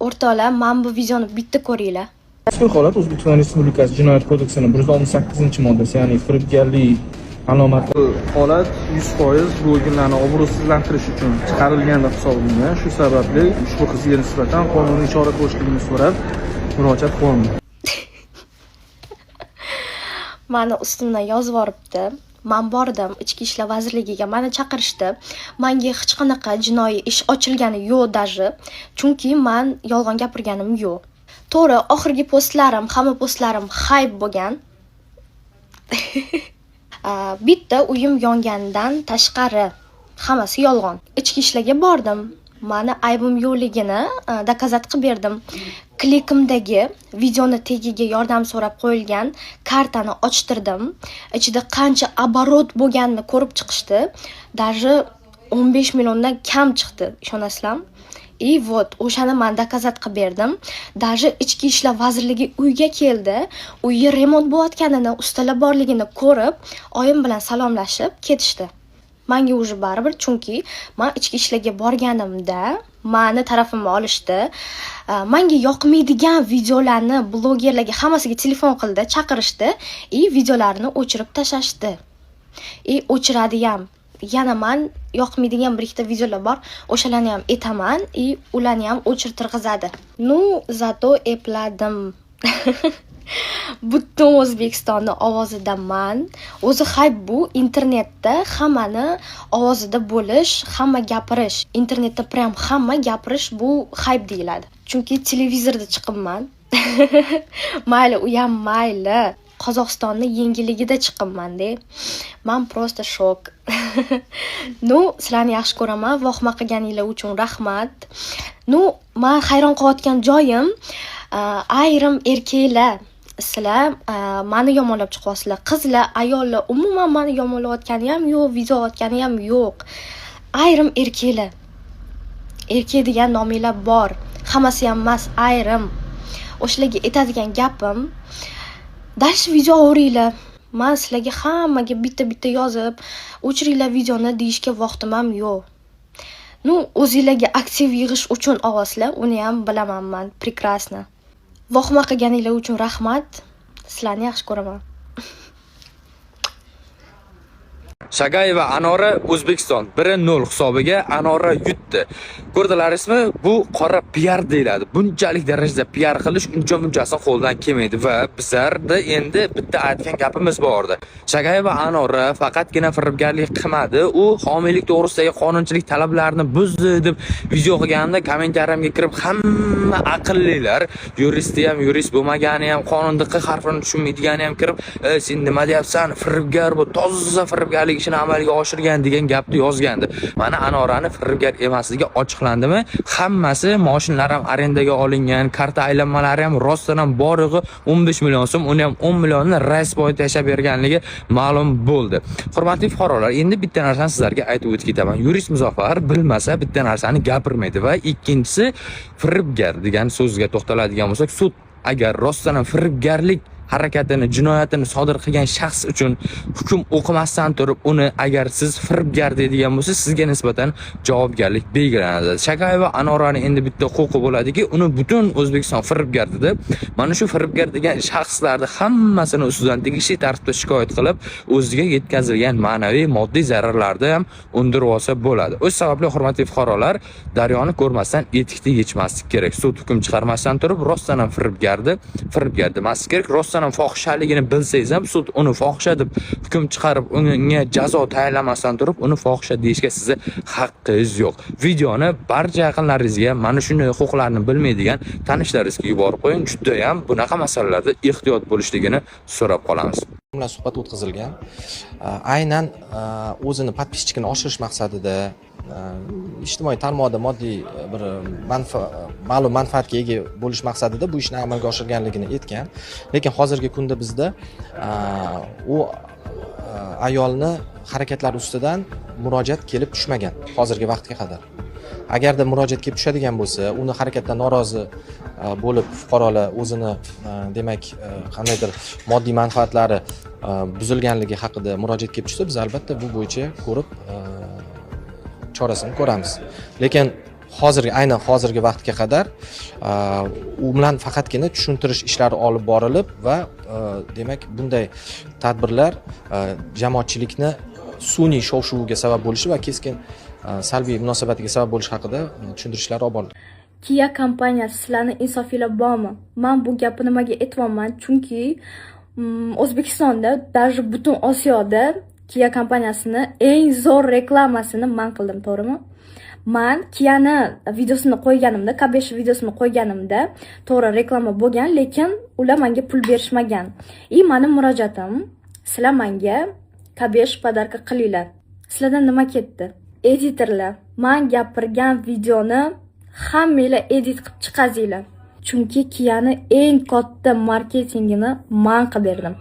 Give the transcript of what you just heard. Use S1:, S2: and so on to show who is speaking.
S1: O'rtoqlar, mana bu videoni bitta ko'ringlar.
S2: Mazkur holat O'zbekiston Respublikasi Jinoyat kodeksining 168-moddasi, ya'ni firibgarlik alomati. Holat 100% bu o'yinlarni obro'sizlantirish uchun chiqarilgan deb hisoblangan. Shu sababli ushbu qizga nisbatan qonuniy chora ko'rishligini so'rab murojaat qildim.
S1: Mani ustimdan yozib yoribdi. Men bordim Ichki ishlar vazirligiga, meni chaqirishdi. Menga hech qanaqa jinoiy ish ochilgani yo'q даже, chunki men yolg'on gapirganim yo'q. To'g'ri, oxirgi postlarim, hamma postlarim hype bo'lgan. Bitta uyim yongandan tashqari hammasi yolg'on. Ichki ishlarga bordim. Meni aybim yo'qligini dokazat qilib berdim. Klikimdagi videoni tagiga yordam so'rab qo'yilgan kartani ochtirdim. Ichida qancha оборот bo'lganini ko'rib chiqishdi. Даже 15 milliondan kam chiqdi, ishonasizlarmi? И вот, o'shani men dokazat qilib berdim. Даже Ichki ishlar vazirligi uyga keldi. Uyi remont bo'layotganini, ustalar borligini ko'rib, oyim bilan salomlashib ketishdi. Menga уже baribir, chunki men ichki ishlarga borganimda meni tarafimni olishdi. Menga yoqmaydigan videolarni blogerlarga hammasiga telefon qildi, chaqirishdi, videolarini o'chirib tashashdi. O'chiradi ham. Yana men yoqmaydigan bir ikkita videolar bor, o'shalarni ham etaman, ularni ham o'chirtirg'izadi. Ну, zato epladim. Butun O'zbekistonni ovozidaman. O'zi hype bu internetda hammani ovozida bo'lish, hamma gapirish. Internetda prям hamma gapirish bu hype deyiladi. Chunki televizorda chiqibman. Mayli, u ham mayli. Qozog'istonni yengiligida chiqibman-da. Men просто shok. Ну, sizlarni yaxshi ko'raman. Vohma qilganinglar uchun rahmat. Ну, men hayron qolayotgan joyim, ayrim erkaklar sizlar meni yomonlab chiqyapsizlar. Qizlar, ayollar umuman meni yomonlayotgani ham yo'q, video otgani ham yo'q. Ayrim erkaklar. Erkak degan nominglar bor. Hammasi ham emas, ayrim. O'shalarga aytadigan gapim, dash video o'ringlar. Men sizlarga hammaga bitta yozib, o'chiringlar videoni deyishga vaqtim ham yo'q. Ну, o'zingizlarga aktiv yig'ish uchun ovozlar, uni ham bilaman men, прекрасно. Vohma qilganinglar uchun rahmat. Sizlarni yaxshi ko'raman.
S3: Shagayeva Anora O'zbekiston 1-0 hisobiga Anora yutdi. Ko'rdilarizmi? Bu qora PR deyiladi. Bunchalik darajada PR qilish uncha-munchasi qo'ldan kelmaydi va bizlarda endi bitta aytgan gapimiz bordi. Shagayeva Anora faqatgina firibgarlik qilmadi, u homiylik to'g'risidagi qonunchilik talablarini buzdi deb video qilganda kommentariyamga kirib hamma aqllilar, yuristi ham, yurist bo'lmagani ham, qonunning harfini tushunmaydigani ham kirib, "Sen nima deyapsan? Firibgar bu, toza firibgarlik ishini amalga oshirgan" degan gapni yozgandi. Mana Anorani firibgar emasligi ochiqlandimi? Hammasi mashinalar ham arendaga olingan, karta aylanmalari ham rostdan ham borig'i 15 million so'm, uni ham 10 millionni rais boy tashab berganligi ma'lum bo'ldi. Hurmatli fuqarolar, endi bitta narsani sizlarga aytib o'tib ketaman. Yurist Muzaffar bilmasa bitta narsani gapirmaydi va ikkinchisi firibgar degan so'zga to'xtaladigan bo'lsak, sud agar rostdan ham firibgarlik harakatini, jinoyatini sodir qilgan shaxs uchun hukm o'qimasdan turib, uni agar siz firibgar deydigan bo'lsa, sizga nisbatan javobgarlik belgilanadi. Shagayeva Anorani endi bitta huquqi bo'ladiki, uni butun O'zbekiston firibgar dedi. Mana shu firibgar degan shaxslarni hammasini ustidan tegishli tartibda shikoyat qilib, o'ziga yetkazilgan ma'naviy, moddiy zararlarni ham undirib olsa bo'ladi. O'z sababli hurmatli fuqarolar, daryoni ko'rmasdan etikni yechmaslik kerak. Sud hukm chiqarmasdan turib, rostdan ham firibgar demaslik kerak. Rostdan ham fohishaligini bilsangiz ham sud uni fohisha deb hukm chiqarib, unga jazo tayinlamasdan turib, uni fohisha deyishga sizga haqqingiz yo'q. Videoni barcha yaqinlaringizga, mana shunday huquqlarni bilmaydigan tanishlaringizga yuborib qo'ying. Juda ham bunaqa masalalarda ehtiyot bo'lishligini so'rab qolamiz.
S4: bilan suhbat o'tkazilgan. Aynan o'zini podpisчикini oshirish maqsadida ijtimoiy tarmoqda moddiy bir ma'lum manfaatga ega bo'lish maqsadida bu ishni amalga oshirganligini aytgan. Lekin hozirgi kunda bizda u ayolni harakatlari ustidan murojaat kelib tushmagan hozirgi vaqtga qadar. Agarda murojaat kelib tushadigan bo'lsa, uni harakatdan norozi bo'lib fuqarolar o'zini demak qandaydir moddiy manfaatlari buzilganligi haqida murojaat kelib tushsa, biz albatta bu bo'yicha ko'rib chorasini ko'ramiz. Lekin aynan hozirgi vaqtga qadar u bilan faqatgina tushuntirish ishlari olib borilib va demak bunday tadbirlar jamoatchilikni sun'iy shov-shuvga sabab bo'lishi va keskin salbiy munosabatiga sabab bo'lishi haqida tushuntirishlar olib borildi.
S1: Kia kompaniyasi sizlarni insofinglar bormi? Men bu gapni nimaga aytyapman? Chunki O'zbekistonda, даже butun Osiyoda Kia kompaniyasini eng zo'r reklamasini men qildim, to'g'rimi? Men Kia'ni videosini qo'yganimda, K5 videosini qo'yganimda to'g'ri reklama bo'lgan, lekin ular menga pul berishmagan. Mening murojaatim, sizlar menga K5 podarka qilinglar. Sizlardan nima ketdi? Editorlar, men gapirgan videoni hammanglar edit qilib chiqazinglar. Chunki Kia'ni eng katta marketingini men qilib berdim.